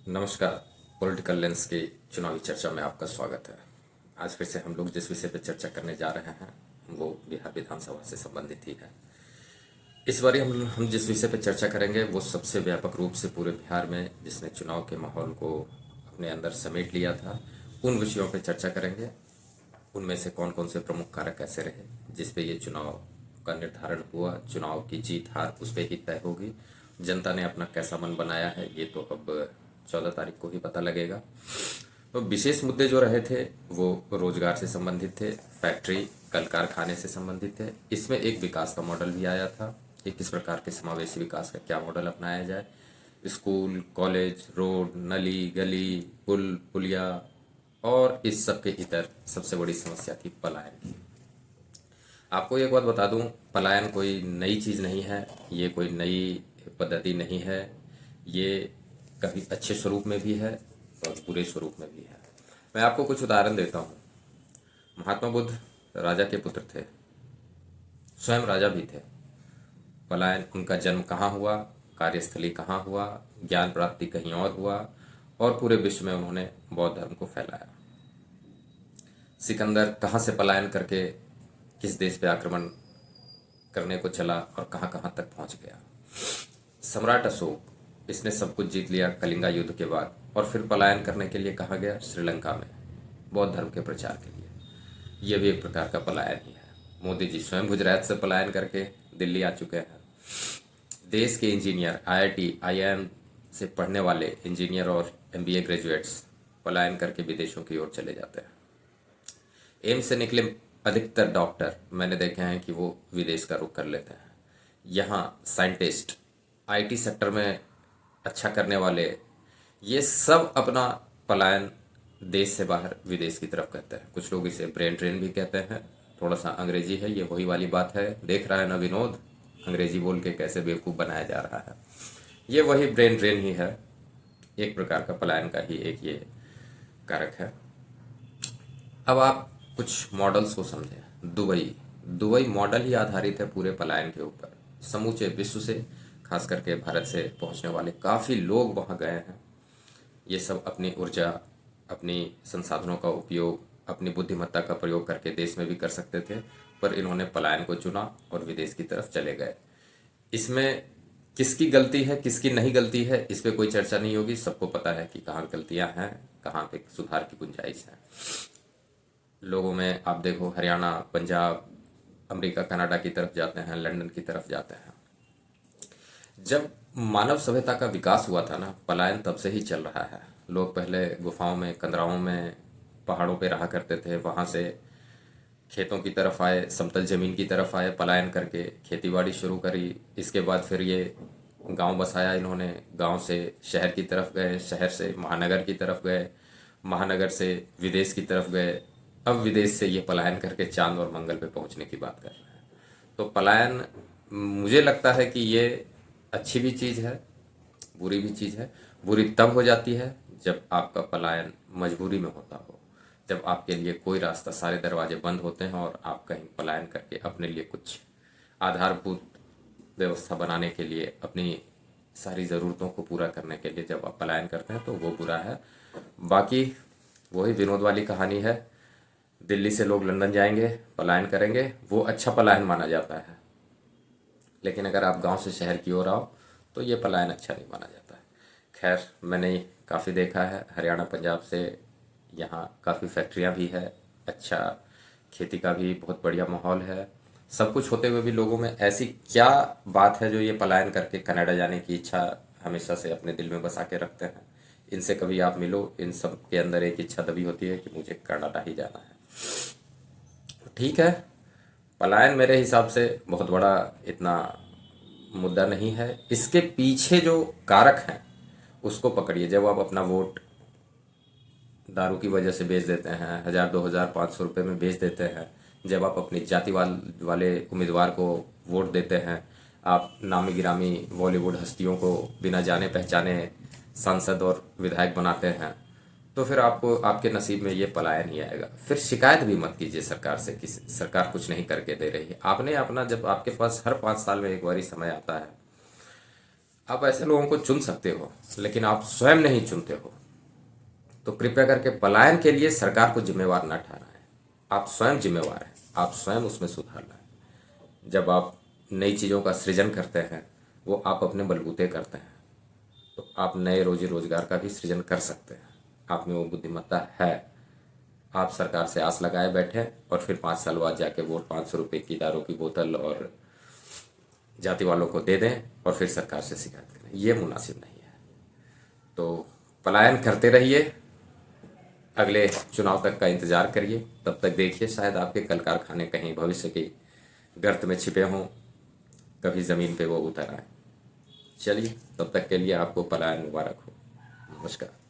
नमस्कार। Political lens की चुनावी चर्चा में आपका स्वागत है। आज फिर से हम लोग जिस विषय पर चर्चा करने जा रहे हैं वो बिहार विधानसभा से संबंधित ही है। इस बार हम जिस विषय पर चर्चा करेंगे वो सबसे व्यापक रूप से पूरे बिहार में जिसने चुनाव के माहौल को अपने अंदर समेट लिया था, उन विषयों पर चर्चा करेंगे। उनमें से कौन कौन से प्रमुख कारक ऐसे रहे जिस पे ये चुनाव का निर्धारण हुआ, चुनाव की जीत हार उस पर ही तय होगी। जनता ने अपना कैसा मन बनाया है ये तो अब 14 तारीख को ही पता लगेगा। तो विशेष मुद्दे जो रहे थे वो रोजगार से संबंधित थे, फैक्ट्री कल कारखाने से संबंधित थे। इसमें एक विकास का मॉडल भी आया था कि किस प्रकार के समावेशी विकास का क्या मॉडल अपनाया जाए। स्कूल, कॉलेज, रोड, नली गली, पुल पुलिया और इस सब के इतर सबसे बड़ी समस्या थी पलायन की। आपको एक बात बता दूं, पलायन कोई नई चीज़ नहीं है, ये कोई नई पद्धति नहीं है। ये कभी अच्छे स्वरूप में भी है और बुरे स्वरूप में भी है। मैं आपको कुछ उदाहरण देता हूँ। महात्मा बुद्ध राजा के पुत्र थे, स्वयं राजा भी थे। पलायन, उनका जन्म कहाँ हुआ, कार्यस्थली कहाँ हुआ, ज्ञान प्राप्ति कहीं और हुआ और पूरे विश्व में उन्होंने बौद्ध धर्म को फैलाया। सिकंदर कहाँ से पलायन करके किस देश पे आक्रमण करने को चला और कहाँ कहाँ तक पहुंच गया। सम्राट अशोक, इसने सब कुछ जीत लिया कलिंगा युद्ध के बाद और फिर पलायन करने के लिए कहाँ गया, श्रीलंका में, बौद्ध धर्म के प्रचार के लिए। यह भी एक प्रकार का पलायन ही है। मोदी जी स्वयं गुजरात से पलायन करके दिल्ली आ चुके हैं। देश के इंजीनियर, आईआईटी आईआईएम से पढ़ने वाले इंजीनियर और एमबीए ग्रेजुएट्स पलायन करके विदेशों की ओर चले जाते हैं। एम्स से निकले अधिकतर डॉक्टर मैंने देखे हैं कि वो विदेश का रुख कर लेते हैं। यहाँ साइंटिस्ट, आईटी सेक्टर में अच्छा करने वाले, ये सब अपना पलायन देश से बाहर विदेश की तरफ कहते हैं। कुछ लोग इसे ब्रेन ड्रेन भी कहते हैं। थोड़ा सा अंग्रेजी है, ये वही वाली बात है, देख रहा है ना विनोद, अंग्रेजी बोल के कैसे बेवकूफ़ बनाया जा रहा है। ये वही ब्रेन ड्रेन ही है, एक प्रकार का पलायन का ही एक ये कारक है। अब आप कुछ मॉडल्स को समझें। दुबई, दुबई मॉडल ही आधारित है पूरे पलायन के ऊपर। समूचे विश्व से, खास करके भारत से पहुंचने वाले काफ़ी लोग वहां गए हैं। ये सब अपनी ऊर्जा, अपनी संसाधनों का उपयोग, अपनी बुद्धिमत्ता का प्रयोग करके देश में भी कर सकते थे, पर इन्होंने पलायन को चुना और विदेश की तरफ चले गए। इसमें किसकी गलती है किसकी नहीं गलती है इस पे कोई चर्चा नहीं होगी। सबको पता है कि कहाँ गलतियां हैं, कहाँ पे सुधार की गुंजाइश है। लोगों में आप देखो, हरियाणा, पंजाब, अमेरिका, कनाडा की तरफ जाते हैं, लंदन की तरफ जाते हैं। जब मानव सभ्यता का विकास हुआ था ना, पलायन तब से ही चल रहा है। लोग पहले गुफाओं में, कंदराओं में, पहाड़ों पे रहा करते थे, वहाँ से खेतों की तरफ आए, समतल जमीन की तरफ आए, पलायन करके खेतीबाड़ी शुरू करी। इसके बाद फिर ये गांव बसाया इन्होंने, गांव से शहर की तरफ गए, शहर से महानगर की तरफ गए, महानगर से विदेश की तरफ गए। अब विदेश से ये पलायन करके चांद और मंगल पे पहुंचने की बात कर रहे हैं। तो पलायन मुझे लगता है कि ये अच्छी भी चीज़ है, बुरी भी चीज़ है। बुरी तब हो जाती है जब आपका पलायन मजबूरी में होता हो, जब आपके लिए कोई रास्ता, सारे दरवाजे बंद होते हैं और आप कहीं पलायन करके अपने लिए कुछ आधारभूत व्यवस्था बनाने के लिए, अपनी सारी ज़रूरतों को पूरा करने के लिए जब आप पलायन करते हैं तो वो बुरा है। बाकी वही विनोद वाली कहानी है, दिल्ली से लोग लंदन जाएंगे, पलायन करेंगे, वो अच्छा पलायन माना जाता है। लेकिन अगर आप गांव से शहर की ओर आओ तो ये पलायन अच्छा नहीं माना जाता है। खैर, मैंने काफ़ी देखा है, हरियाणा पंजाब से यहाँ काफ़ी फैक्ट्रियाँ भी है, अच्छा खेती का भी बहुत बढ़िया माहौल है। सब कुछ होते हुए भी लोगों में ऐसी क्या बात है जो ये पलायन करके कनाडा जाने की इच्छा हमेशा से अपने दिल में बसा के रखते हैं। इनसे कभी आप मिलो, इन सब के अंदर एक इच्छा दबी होती है कि मुझे कनाडा ही जाना है। ठीक है, पलायन मेरे हिसाब से बहुत बड़ा इतना मुद्दा नहीं है। इसके पीछे जो कारक हैं उसको पकड़िए। जब आप अपना वोट दारू की वजह से बेच देते हैं, 1000, 2000, 500 रुपये में बेच देते हैं, जब आप अपनी जाति वाले उम्मीदवार को वोट देते हैं, आप नामी गिरामी बॉलीवुड हस्तियों को बिना जाने पहचाने सांसद और विधायक बनाते हैं, तो फिर आपको आपके नसीब में ये पलायन ही आएगा। फिर शिकायत भी मत कीजिए सरकार से कि सरकार कुछ नहीं करके दे रही है। आपने अपना, जब आपके पास हर 5 साल में एक बारी समय आता है, आप ऐसे लोगों को चुन सकते हो, लेकिन आप स्वयं नहीं चुनते हो। तो कृपया करके पलायन के लिए सरकार को जिम्मेवार न ठहराएं। आप स्वयं जिम्मेवार हैं, आप स्वयं उसमें सुधार लाएं। जब आप नई चीज़ों का सृजन करते हैं, वो आप अपने बलबूते करते हैं, तो आप नए रोजी रोजगार का भी सृजन कर सकते हैं। आप में वो बुद्धिमत्ता है। आप सरकार से आस लगाए बैठे और फिर 5 साल बाद जाके वोट 500 रुपये की दारू की बोतल और जाति वालों को दे दें और फिर सरकार से शिकायत करें, ये मुनासिब नहीं है। तो पलायन करते रहिए, अगले चुनाव तक का इंतजार करिए। तब तक देखिए, शायद आपके कल कारखाने कहीं भविष्य की गर्त में छिपे हों, कभी ज़मीन पे वो उतर आए। चलिए, तब तक के लिए आपको पलायन मुबारक हो। नमस्कार।